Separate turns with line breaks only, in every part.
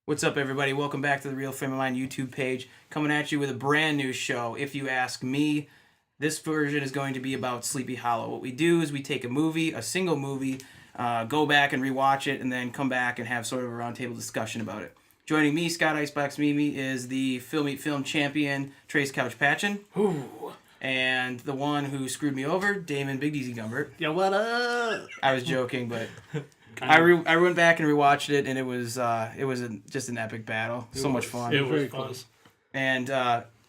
What's up, everybody? Welcome back to the Real Frame of Mind YouTube page. Coming at you with a brand new show. If you ask me, this version is going to be about Sleepy Hollow. What we do is we take a movie, a single movie, go back and rewatch it, and then come back and have sort of a roundtable discussion about it. Joining me, Scott Icebox Mimi, is the Film Eat Film champion, Trace Couch Patchen.
Ooh.
And the one who screwed me over, Damon Big Easy Gumbert.
Yo, what up?
I was joking, but I went back and rewatched it, and it was just an epic battle. So much fun.
It was very close.
And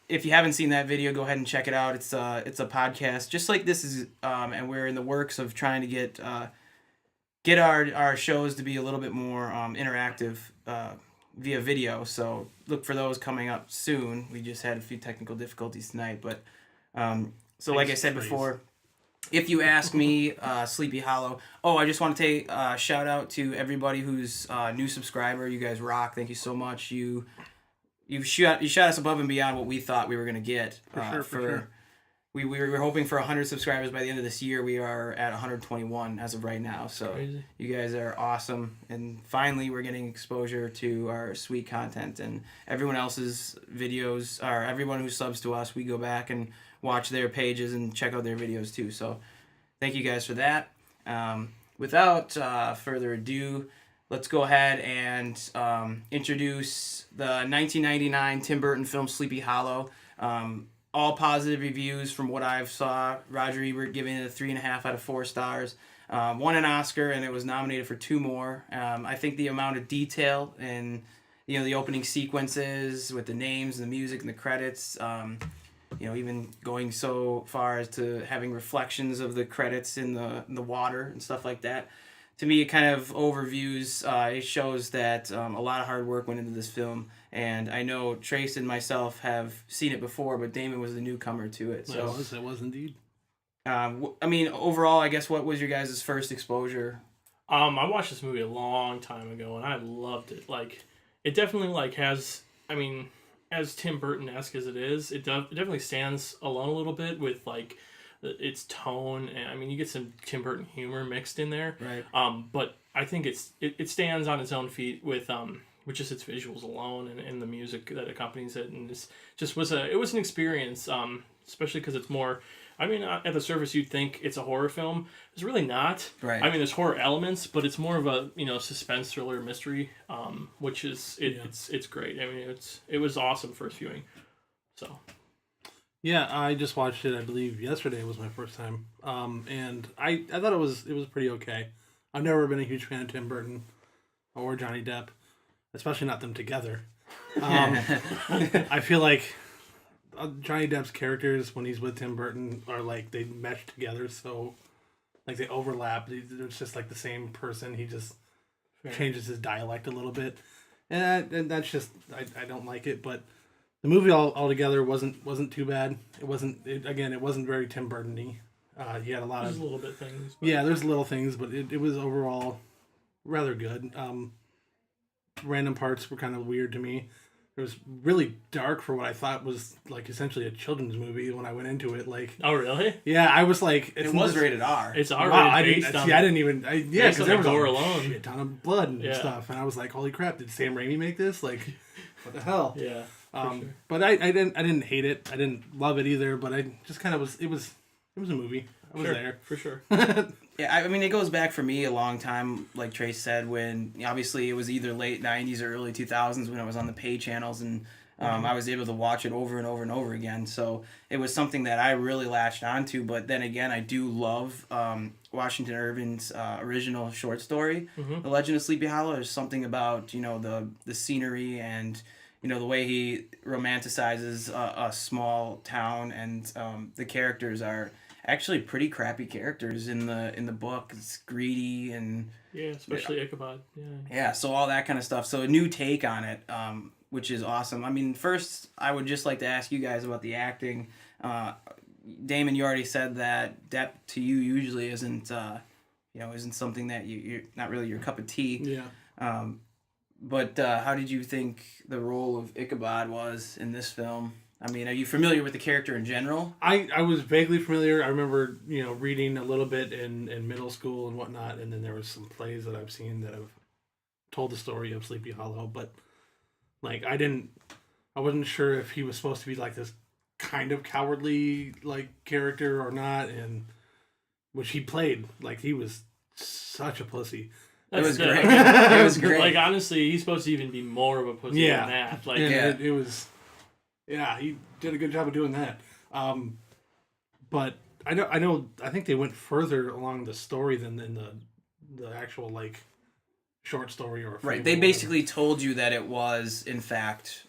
if you haven't seen that video, go ahead and check it out. It's a podcast just like this is, and we're in the works of trying to get our shows to be a little bit more interactive via video. So look for those coming up soon. We just had a few technical difficulties tonight, but so like I said before. If you ask me, Sleepy Hollow. Oh, I just want to take a shout out to everybody who's new subscriber. You guys rock. Thank you so much. You shot us above and beyond what we thought we were gonna get.
For sure.
We were hoping for 100 subscribers by the end of this year. We are at 121 as of right now. So
crazy.
You guys are awesome, and finally we're getting exposure to our sweet content and everyone else's videos. Or everyone who subs to us, we go back and watch their pages and check out their videos too. So thank you guys for that. Without further ado, let's go ahead and introduce the 1999 Tim Burton film Sleepy Hollow. All positive reviews from what I've saw. Roger Ebert giving it a 3.5 out of 4 stars. Won an Oscar, and it was nominated for 2 more. I think the amount of detail and the opening sequences with the names and the music and the credits, even going so far as to having reflections of the credits in the water and stuff like that. To me, it kind of overviews, it shows that a lot of hard work went into this film. And I know Trace and myself have seen it before, but Damon was the newcomer to it. So
It was indeed.
Overall, I guess, what was your guys' first exposure?
I watched this movie a long time ago, and I loved it. Like, it definitely has. As Tim Burton-esque as it is, it definitely stands alone a little bit with its tone, and you get some Tim Burton humor mixed in there.
Right.
But I think it stands on its own feet with just its visuals alone and the music that accompanies it, and it was an experience. Especially because it's more. At the surface, you'd think it's a horror film. It's really not.
Right.
There's horror elements, but it's more of a suspense thriller mystery, which is it's great. It was awesome first viewing. So.
Yeah, I just watched it. I believe yesterday was my first time, and I thought it was pretty okay. I've never been a huge fan of Tim Burton or Johnny Depp, especially not them together. I feel like Johnny Depp's characters when he's with Tim Burton are they mesh together, so they overlap. It's just the same person. He just changes his dialect a little bit, and that's just I don't like it. But the movie altogether wasn't too bad. It wasn't very Tim Burton-y. He had a lot
There's
of
little bit things.
Yeah, there's little things, but it was overall rather good. Random parts were kind of weird to me. It was really dark for what I thought was essentially a children's movie when I went into it.
Oh really?
Yeah, I was like,
It was rated R.
It's R-rated.
Wow, I didn't even. Because there was
gore
a
alone.
ton of blood and stuff, and I was like, holy crap! Did Sam Raimi make this? What the hell?
Yeah. Sure.
But I didn't hate it. I didn't love it either. But I just kind of was. It was a movie. I was there
for sure.
Yeah, it goes back for me a long time, like Trace said, when obviously it was either late 90s or early 2000s when it was on the pay channels, and I was able to watch it over and over and over again. So it was something that I really latched onto. But then again, I do love Washington Irving's original short story, The Legend of Sleepy Hollow. There's something about the scenery and the way he romanticizes a small town, and the characters are actually pretty crappy characters in the book. It's greedy and
especially Ichabod.
Yeah, so all that kind of stuff. So a new take on it, which is awesome. First I would just like to ask you guys about the acting. Damon, you already said that Depp to you usually isn't something that you're not really your cup of tea.
Yeah.
But how did you think the role of Ichabod was in this film? Are you familiar with the character in general?
I was vaguely familiar. I remember, reading a little bit in middle school and whatnot, and then there was some plays that I've seen that have told the story of Sleepy Hollow, but Like I wasn't sure if he was supposed to be like this kind of cowardly like character or not, and which he played like he was such a pussy.
It was
the-
great. It was great.
Like honestly, he's supposed to even be more of a pussy
Yeah.
than that. Like
And
Yeah.
it was, yeah, he did a good job of doing that. But I think they went further along the story than in the actual like short story or
Right.
fable
They
or
basically told you that it was, in fact,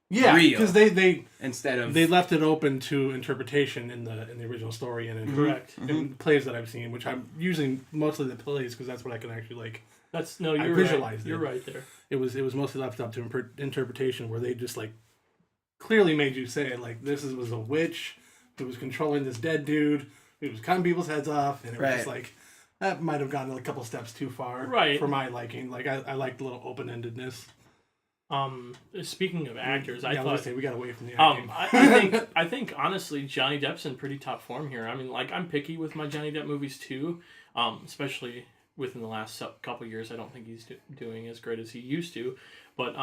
whatever. Yeah,
real.
because they
instead of
they left it open to interpretation in the original story and in,
correct.
in plays that I've seen, which I'm using mostly the plays because that's what I can actually like.
That's no,
I
you're
visualized
right.
it.
You're right there.
It was mostly left up to interpretation where they just like clearly made you say like this was a witch who was controlling this dead dude who was cutting people's heads off, and it was just
Right.
like that might have gone a couple steps too far
Right.
for my liking. Like I liked the little open endedness.
Speaking of actors, I
yeah,
thought
let's say we got away from the acting.
I think honestly Johnny Depp's in pretty top form here. I mean, like I'm picky with my Johnny Depp movies too, especially within the last couple years. I don't think he's doing as great as he used to, but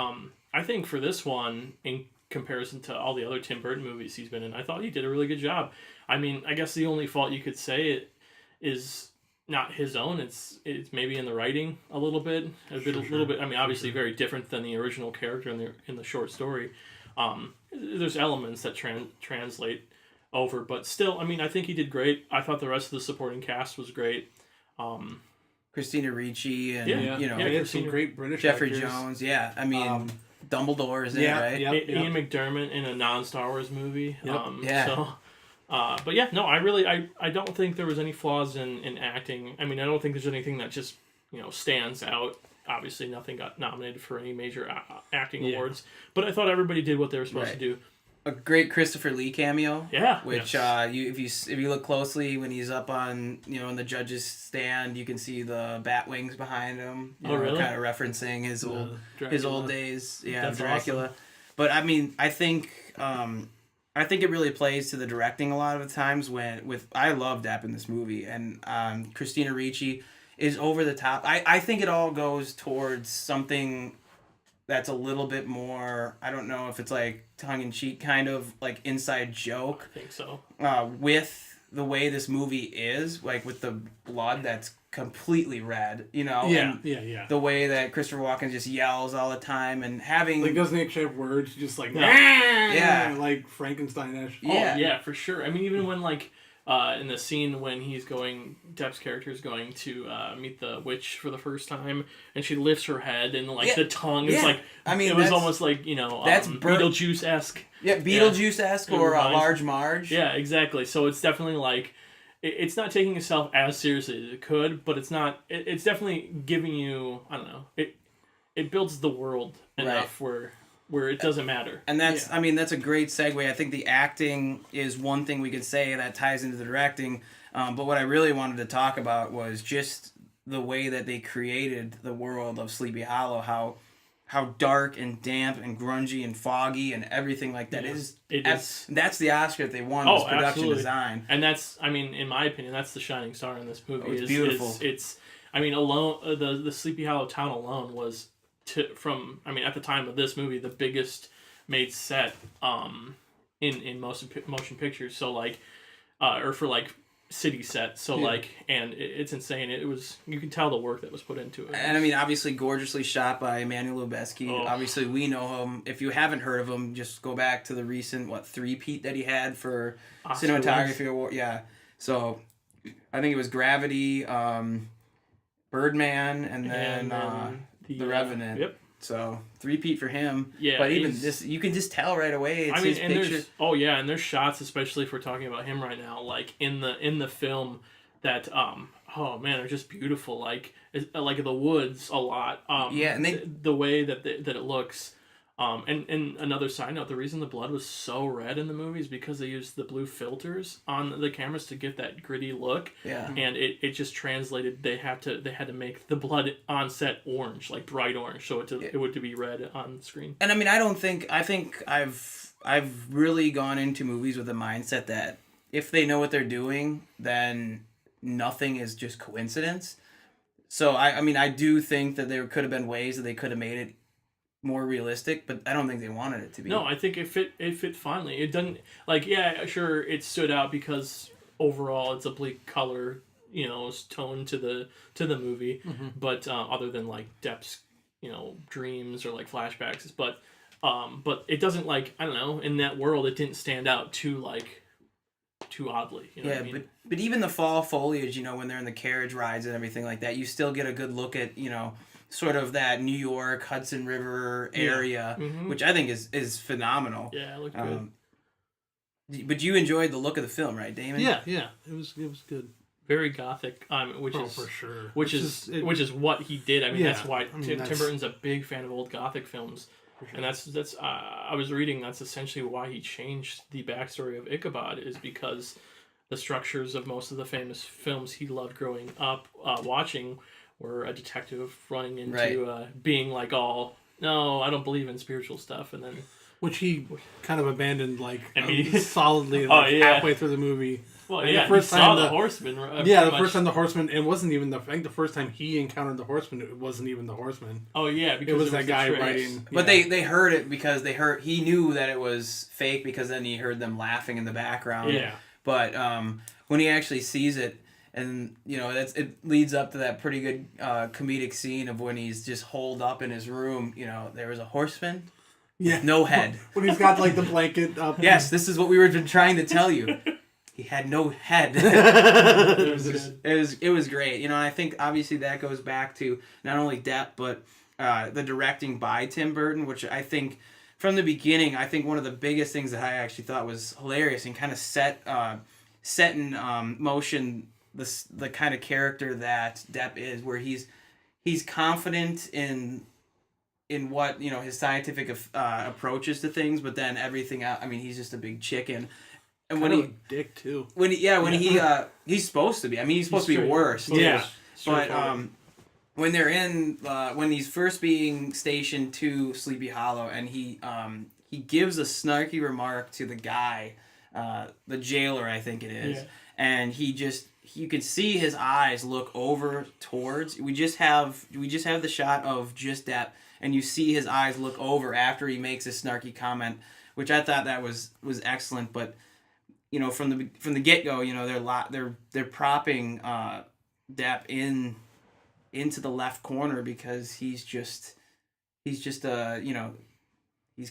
I think for this one, in comparison to all the other Tim Burton movies he's been in, I thought he did a really good job. I mean, I guess the only fault you could say it is not his own. It's maybe in the writing a little bit, little bit. I mean, obviously very different than the original character in the short story. There's elements that translate over, but still, I mean, I think he did great. I thought the rest of the supporting cast was great.
Christina Ricci and
Yeah.
you know
they had some
Christina-
great British
Jeffrey
actors.
Jones. Yeah, I mean Dumbledore is in
yeah,
it, right?
Yep,
Ian McDermott in a non-Star Wars movie.
Yep.
Yeah.
So, but yeah, no, I don't think there was any flaws in acting. I mean, I don't think there's anything that just stands out. Obviously, nothing got nominated for any major acting
Yeah.
awards, but I thought everybody did what they were supposed
Right.
to do.
A great Christopher Lee cameo.
Yeah,
Which
yes.
if you look closely when he's up on in the judges stand, you can see the bat wings behind him.
Oh, really?
Kind of referencing his old
Dracula.
days. Yeah,
That's
Dracula. But I mean, I think it really plays to the directing a lot of the times I love Depp in this movie, and Christina Ricci is over the top. I think it all goes towards something that's a little bit more, I don't know if it's like tongue-in-cheek kind of like inside joke
I think so.
with the way this movie is, like with the blood that's completely red,
Yeah,
and
yeah.
the way that Christopher Walken just yells all the time and having
Like doesn't actually have words, just like
Yeah.
like Frankenstein-ish.
Yeah.
Oh, yeah, for sure. I mean, even when like in the scene when Depp's character is going to meet the witch for the first time, and she lifts her head, and like
Yeah.
the tongue is
Yeah.
like,
I mean,
it was
that's-
almost like
that's
Beetlejuice-esque.
Yeah, Beetlejuice-esque
It
or
reminds-
Large Marge.
Yeah, exactly. So it's definitely like it's not taking itself as seriously as it could, but it's not. It's definitely giving you. I don't know. It builds the world enough where it doesn't matter.
And that's, I mean, that's a great segue. I think the acting is one thing we could say that ties into the directing. But what I really wanted to talk about was just the way that they created the world of Sleepy Hollow, how dark and damp and grungy and foggy and everything like that is.
It is.
That's the Oscar that they won, was production
absolutely.
design.
And that's, I mean, in my opinion, that's the shining star in this movie.
Oh, it's beautiful.
It's I mean, alone the Sleepy Hollow town alone was at the time of this movie, the biggest made set in motion pictures. So like, or for like city set. So like, and it's insane. It was, you can tell the work that was put into it.
And I mean, obviously, gorgeously shot by Emmanuel Lubezki.
Oh.
Obviously, we know him. If you haven't heard of him, just go back to the recent three-peat that he had for
Oscar
cinematography
wins.
award. Yeah. So I think it was Gravity, Birdman, and then The Revenant.
Yep.
So three-peat for him.
Yeah,
But even
he's-
this, you can just tell right away. It's his
and
picture.
and there's shots, especially if we're talking about him right now, like in the film that oh man, they're just beautiful. Like the woods a lot.
Yeah, and
the way that it looks. And another side note, the reason the blood was so red in the movie is because they used the blue filters on the cameras to get that gritty look.
Yeah.
And it just translated. They had to make the blood on set orange, like bright orange, so it would to be red on the screen.
And I mean, I think I've really gone into movies with a mindset that if they know what they're doing, then nothing is just coincidence. So I mean, I do think that there could have been ways that they could have made it more realistic, but I don't think they wanted it to be.
No, I think it fit finely. It doesn't like yeah, sure it stood out because overall it's a bleak color, tone to the movie. But other than like Depp's, dreams or like flashbacks, but it doesn't like I don't know in that world it didn't stand out too oddly. You know what I mean?
but even the fall foliage, when they're in the carriage rides and everything like that, you still get a good look at sort of that New York Hudson River area, which I think is phenomenal.
Yeah, it looked good.
But you enjoyed the look of the film, right, Damon?
Yeah, it was good.
Very gothic, which is
for sure.
Which is what he did. I mean, that's why Tim
that's...
Burton's a big fan of old Gothic films, sure. And that's I was reading that's essentially why he changed the backstory of Ichabod is because the structures of most of the famous films he loved growing up watching were a detective running into being like all no, I don't believe in spiritual stuff, and then
which he kind of abandoned solidly
halfway
through the movie.
Well, yeah, the first time the Horseman.
First time the Horseman. It wasn't even I think the first time he encountered the Horseman, it wasn't even the Horseman.
Oh yeah, because
it was that guy writing.
But they heard it because he knew that it was fake because then he heard them laughing in the background.
Yeah.
But when he actually sees it, and it leads up to that pretty good comedic scene of when he's just holed up in his room. There was a horseman.
Yeah.
No head.
When he's got like the blanket up.
Yes, this is what we were trying to tell you. He had no head. It was great. And I think obviously that goes back to not only Depp but the directing by Tim Burton, which I think from the beginning, I think one of the biggest things that I actually thought was hilarious and kind of set in motion the kind of character that Depp is, where he's confident in what his scientific approaches to things, but then everything else. I mean, he's just a big chicken. And when he
dick too.
He's supposed to be. I mean, he's supposed to be worse.
Yeah.
But when they're when he's first being stationed to Sleepy Hollow, and he gives a snarky remark to the guy, the jailer, I think it is, and you can see his eyes look over towards. We just have the shot of just Depp, and you see his eyes look over after he makes a snarky comment, which I thought that was excellent. But from the get go, they're propping Depp into the left corner because he's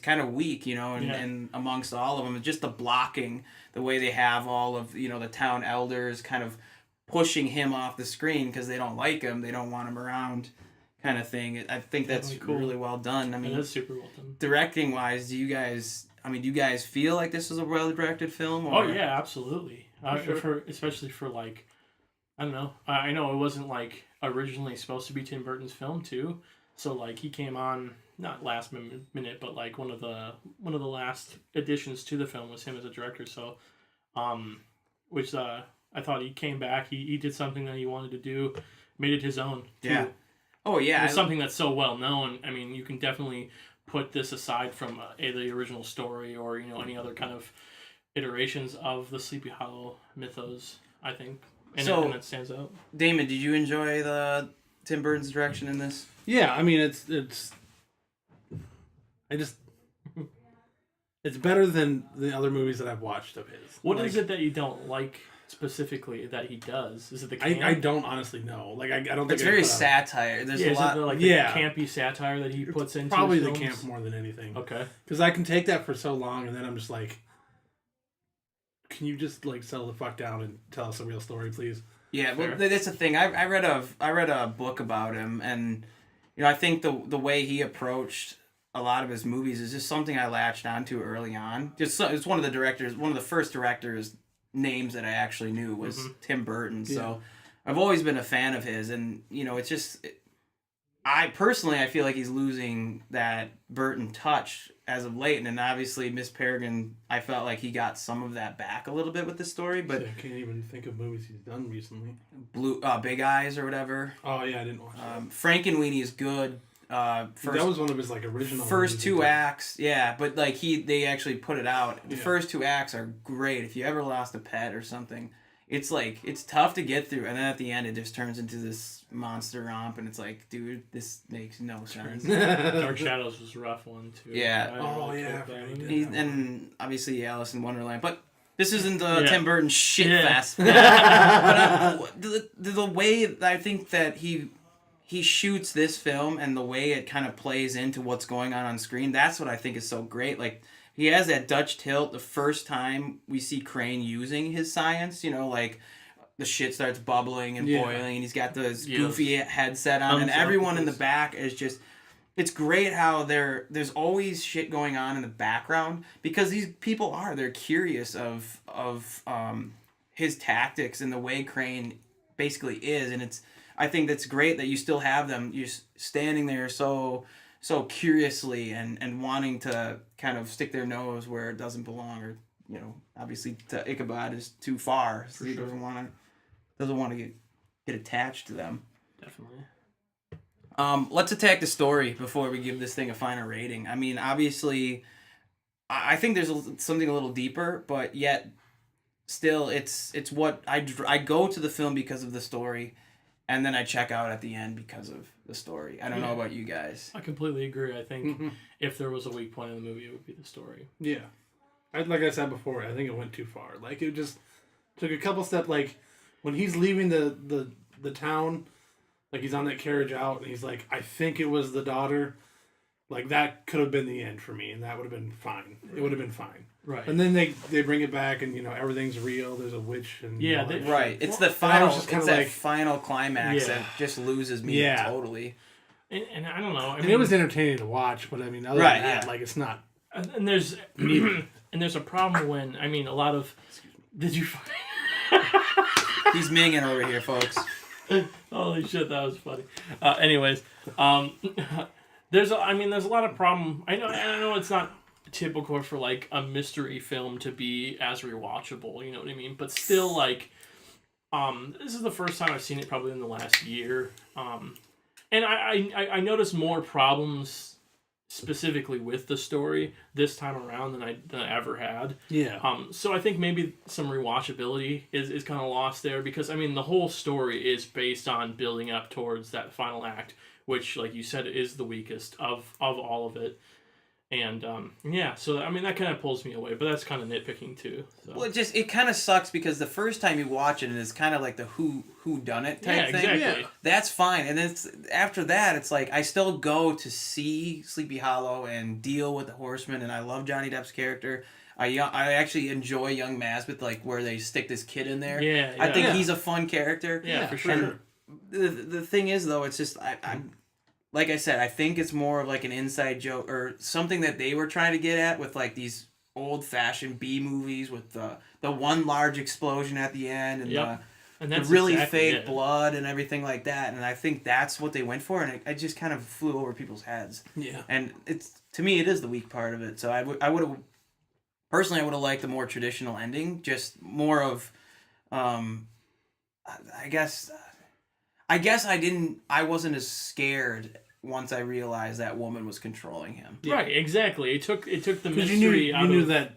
kind of weak, and amongst all of them, just the blocking, the way they have all of the town elders kind of pushing him off the screen because they don't like him, they don't want him around, kind of thing. I think that's cool. Really well done. I mean,
that's super well done.
Directing wise, do you guys feel like this is a well directed film? Or?
Oh yeah, absolutely. Sure. Especially for like, I don't know. I know it wasn't like originally supposed to be Tim Burton's film too. So like he came on not last minute, but like one of the last additions to the film was him as a director. So, which I thought he came back. He did something that he wanted to do, made it his own too.
Yeah. Oh yeah.
It's something that's so well known. I mean, you can definitely put this aside from the original story or any other kind of iterations of the Sleepy Hollow mythos. I think, and it stands out.
Damon, did you enjoy the Tim Burton's direction in this?
Yeah, I mean it's better than the other movies that I've watched of his.
What is it that you don't like specifically that he does? Is it the camp?
I don't honestly know. Like I don't think
it's very satire. There's a lot.
The campy satire that he puts into
probably
his
the
films?
camp more than anything.
Okay,
because I can take that for so long, and then I'm just like, can you just like settle the fuck down and tell us a real story, please?
Yeah, well, that's the thing. I read a book about him, and I think the way he approached a lot of his movies is just something I latched onto early on. It's one of the first directors names that I actually knew was Tim Burton. Yeah. So I've always been a fan of his, and it's just I feel like he's losing that Burton touch as of late, and then obviously Miss Peregrine, I felt like he got some of that back a little bit with the story, but
I can't even think of movies he's done recently.
Big Eyes or whatever.
Oh yeah, I didn't watch that.
Frankenweenie is good.
That was one of his like original
first two acts, yeah, but like they actually put it out. The first two acts are great. If you ever lost a pet or something, it's like it's tough to get through, and then at the end it just turns into this monster romp, and it's like, dude, this makes no sense.
Dark Shadows was a rough one too.
Yeah. And obviously Alice in Wonderland, but this isn't the Tim Burton shit fest. But the way I think that he shoots this film and the way it kind of plays into what's going on screen, that's what I think is so great. Like, he has that Dutch tilt the first time we see Crane using his science, like the shit starts bubbling and boiling, and he's got this goofy headset on, and everyone in the back is just... It's great how there's always shit going on in the background, because these people they're curious of his tactics and the way Crane basically is, and I think that's great that you still have them just standing there so curiously and wanting to kind of stick their nose where it doesn't belong, or obviously to Ichabod is too far, so he doesn't want to get attached to them.
Definitely.
Let's attack the story before we give this thing a final rating. I mean, obviously, I think there's something a little deeper, but yet still, it's what I go to the film because of the story, and then I check out at the end because of the story. I don't know about you guys.
I completely agree. I think if there was a weak point in the movie, it would be the story.
Yeah. Like I said before, I think it went too far. Like, it just took a couple steps. Like, when he's leaving the town... Like, he's on that carriage out, and he's like, I think it was the daughter. Like, that could have been the end for me, and that would have been fine. It would have been fine.
Right.
And then they bring it back, and, everything's real. There's a witch. And
right. It's the final,
it's that
final climax that just loses me totally.
And I don't know. I
mean, it was entertaining to watch, but, I mean, other than that, like, it's not.
And there's a problem when, I mean, a lot of... Did you find...
He's minging over here, folks.
Holy shit, that was funny. Anyways, there's a lot of problem. I know it's not typical for like a mystery film to be as rewatchable. You know what I mean? But still, like, this is the first time I've seen it probably in the last year. And I noticed more problems specifically with the story this time around than I ever had.
Yeah.
So I think maybe some rewatchability is kind of lost there, because I mean the whole story is based on building up towards that final act, which, like you said, is the weakest of all of it. And so I mean that kind of pulls me away, but that's kind of nitpicking too. So.
Well, it kind of sucks because the first time you watch it, it's kind of like the who done it type thing.
Exactly.
Yeah, that's fine, and then after that, it's like I still go to see Sleepy Hollow and deal with the Horseman, and I love Johnny Depp's character. I actually enjoy Young Masbeth, like where they stick this kid in there.
Yeah,
I think he's a fun character.
Yeah, for sure.
And the thing is, though, it's just I'm. Like I said, I think it's more of like an inside joke or something that they were trying to get at with like these old-fashioned B movies with the one large explosion at the end and the really fake blood and everything like that. And I think that's what they went for, and it just kind of flew over people's heads.
Yeah.
And to me, it is the weak part of it. So I would have personally, I would have liked the more traditional ending, just more of, I guess I wasn't as scared once I realized that woman was controlling him.
Yeah. Right, exactly. It took the mystery
you knew that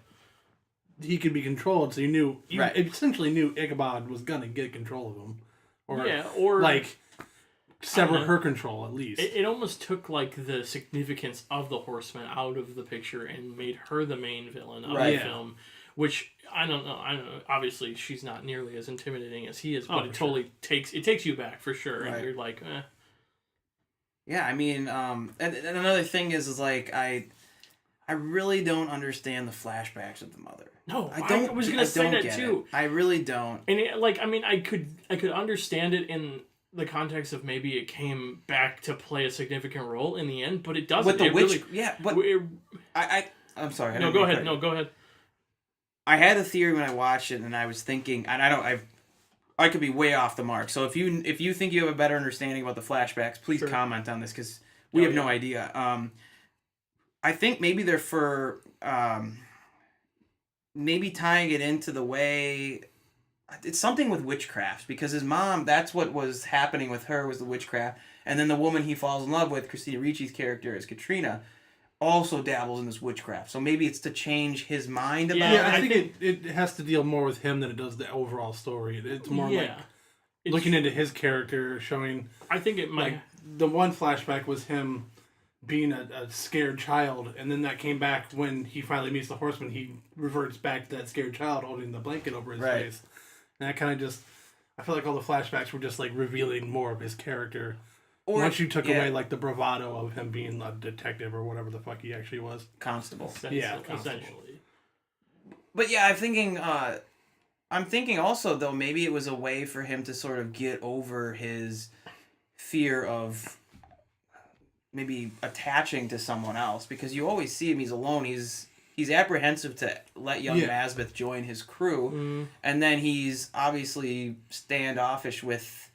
he could be controlled, so you essentially knew Ichabod was gonna get control of him. Or like sever her control at least.
It almost took like the significance of the Horseman out of the picture and made her the main villain of the film. Which I don't know. Obviously, she's not nearly as intimidating as he is, but it totally takes you back for sure, and you're like, eh.
Yeah, I mean, and another thing is like I really don't understand the flashbacks of the mother.
No, I was gonna say that too.
I really don't.
And I could understand it in the context of maybe it came back to play a significant role in the end, but it doesn't.
With the witch,
really,
I'm sorry.
No, go ahead. No, go ahead.
I had a theory when I watched it, and I was thinking, and I could be way off the mark. So if you think you have a better understanding about the flashbacks, please comment on this because we have no idea. I think maybe they're for maybe tying it into the way it's something with witchcraft because his mom. That's what was happening with her was the witchcraft, and then the woman he falls in love with, Christina Ricci's character, is Katrina. also dabbles in this witchcraft. So maybe it's to change his mind about
Yeah,
it.
I think it has to deal more with him than it does the overall story. It's more like looking into his character, showing.
I think it might.
Like the one flashback was him being a scared child, and then that came back when he finally meets the horseman. He reverts back to that scared child holding the blanket over his face, and that kind of just. I feel like all the flashbacks were just like revealing more of his character. Or, once you took away like the bravado of him being a detective or whatever the fuck he actually was,
constable.
Essentially.
But yeah, I'm thinking also though maybe it was a way for him to sort of get over his fear of maybe attaching to someone else, because you always see him, he's alone, he's apprehensive to let young Mazbeth join his crew, and then he's obviously standoffish with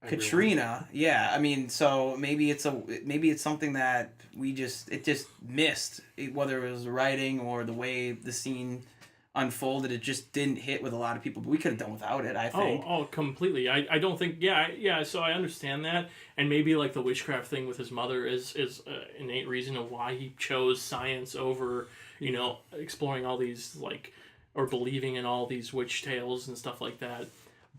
Katrina. Yeah, I mean, so maybe it's something that it just missed, whether it was the writing or the way the scene unfolded. It just didn't hit with a lot of people, but we could have done without it, I think.
Oh, completely. I don't think. Yeah. So I understand that, and maybe like the witchcraft thing with his mother is innate reason of why he chose science over, exploring all these or believing in all these witch tales and stuff like that.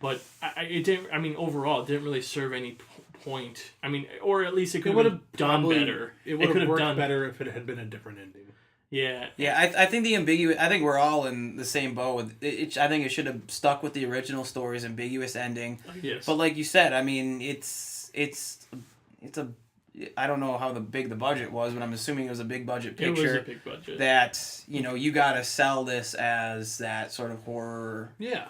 But it didn't. I mean, overall, it didn't really serve any point. I mean, or at least it could have done better.
It would have worked better if it had been a different ending.
Yeah.
Yeah, I think the ambiguous. I think we're all in the same boat with it. I think it should have stuck with the original story's ambiguous ending.
Yes.
But like you said, I mean, it's a. I don't know how big the budget was, but I'm assuming it was a big budget picture.
It was a big budget.
That you got to sell this as that sort of horror.
Yeah.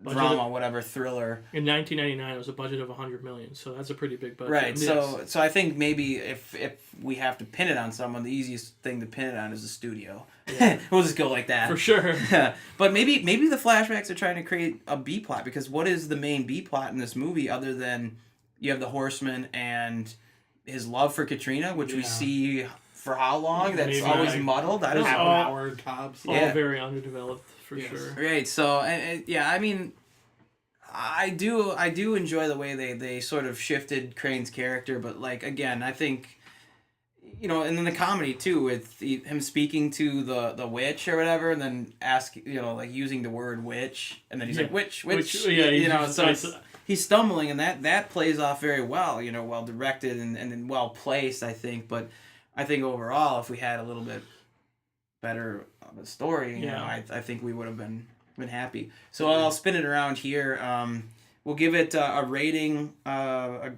Drama, whatever, thriller.
In 1999, it was a budget of $100 million, so that's a pretty big budget.
Right.
Yes.
So I think maybe if we have to pin it on someone, the easiest thing to pin it on is the studio. Yeah. We'll just go like that
for sure.
But maybe the flashbacks are trying to create a B plot, because what is the main B plot in this movie other than you have the horseman and his love for Katrina, which we see for how long? That's always muddled. I don't know.
Hour tops.
All very underdeveloped. For sure.
Right. So, yeah, I mean, I do enjoy the way they sort of shifted Crane's character, but like again, I think, and then the comedy too, with him speaking to the witch or whatever, and then using the word witch, and then he's like witch. He's stumbling, and that plays off very well, well directed and then well placed, I think. But I think overall, if we had a little bit better of a story, I think we would have been happy. So I'll spin it around here. We'll give it a rating, a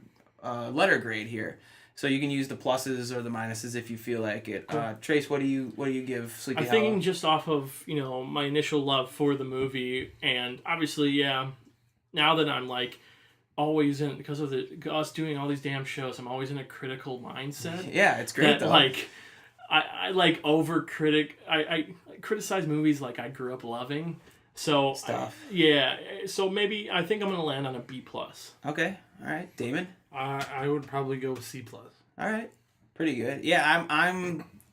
letter grade here. So you can use the pluses or the minuses if you feel like it. Trace, what do you give Sleepy Hollow?
I'm thinking just off of my initial love for the movie, and obviously, now that I'm always in, because of us doing all these damn shows, I'm always in a critical mindset.
Yeah, it's great though.
I I criticize movies I grew up loving. So so maybe I think I'm gonna land on a B+.
Okay, all right, Damon.
I would probably go with C+.
All right, pretty good. Yeah,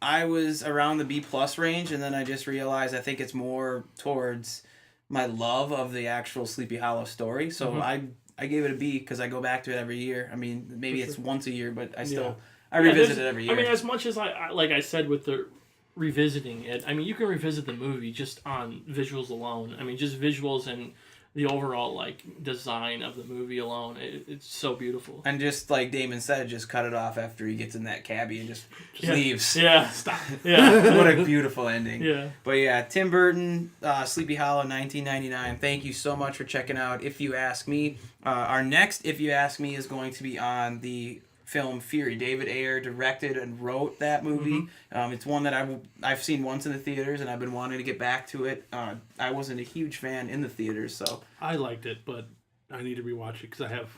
I was around the B+ range, and then I just realized I think it's more towards my love of the actual Sleepy Hollow story. So I gave it a B because I go back to it every year. I mean, maybe it's once a year, but I still I revisit it every year.
I mean, as much as I said with the revisiting it, I mean, you can revisit the movie just on visuals alone. I mean, just visuals and the overall design of the movie alone, it's so beautiful.
And just like Damon said, just cut it off after he gets in that cabbie and just leaves.
Yeah,
stop.
Yeah,
what a beautiful ending.
Yeah,
but yeah, Tim Burton, Sleepy Hollow, 1999. Thank you so much for checking out If You Ask Me. Our next If You Ask Me is going to be on the film Fury. David Ayer directed and wrote that movie. It's one that I've seen once in the theaters, and I've been wanting to get back to it. I wasn't a huge fan in the theaters, so
I liked it, but I need to rewatch it because I have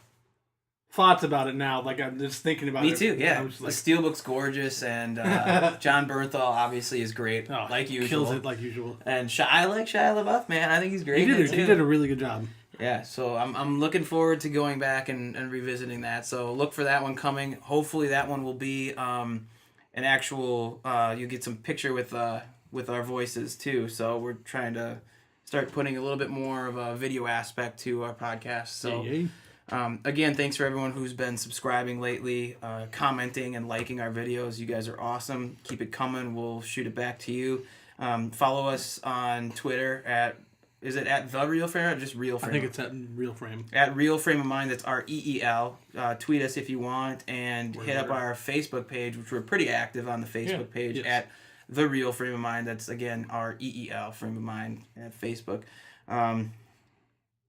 thoughts about it now. I'm just thinking about it.
Me too. Yeah, the steelbook's gorgeous, and John Bernthal obviously is great, like usual.
Kills it like usual.
And I like Shia LaBeouf, man. I think he's great.
He did a really good job.
Yeah, so I'm looking forward to going back and revisiting that. So look for that one coming. Hopefully that one will be an actual. You get some picture with our voices too. So we're trying to start putting a little bit more of a video aspect to our podcast. So Again, thanks for everyone who's been subscribing lately, commenting and liking our videos. You guys are awesome. Keep it coming. We'll shoot it back to you. Follow us on Twitter is it at The Real Frame or just Real Frame?
I think it's at Real Frame.
At Real Frame of Mind, that's REEL. Tweet us if you want, and hit up our Facebook page, which we're pretty active on the Facebook page at The Real Frame of Mind. That's, again, REEL Frame of Mind at Facebook.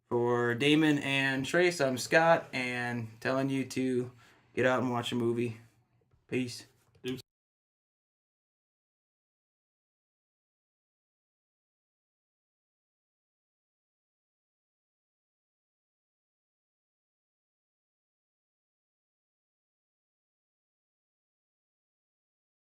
For Damon and Trace, I'm Scott, and telling you to get out and watch a movie. Peace.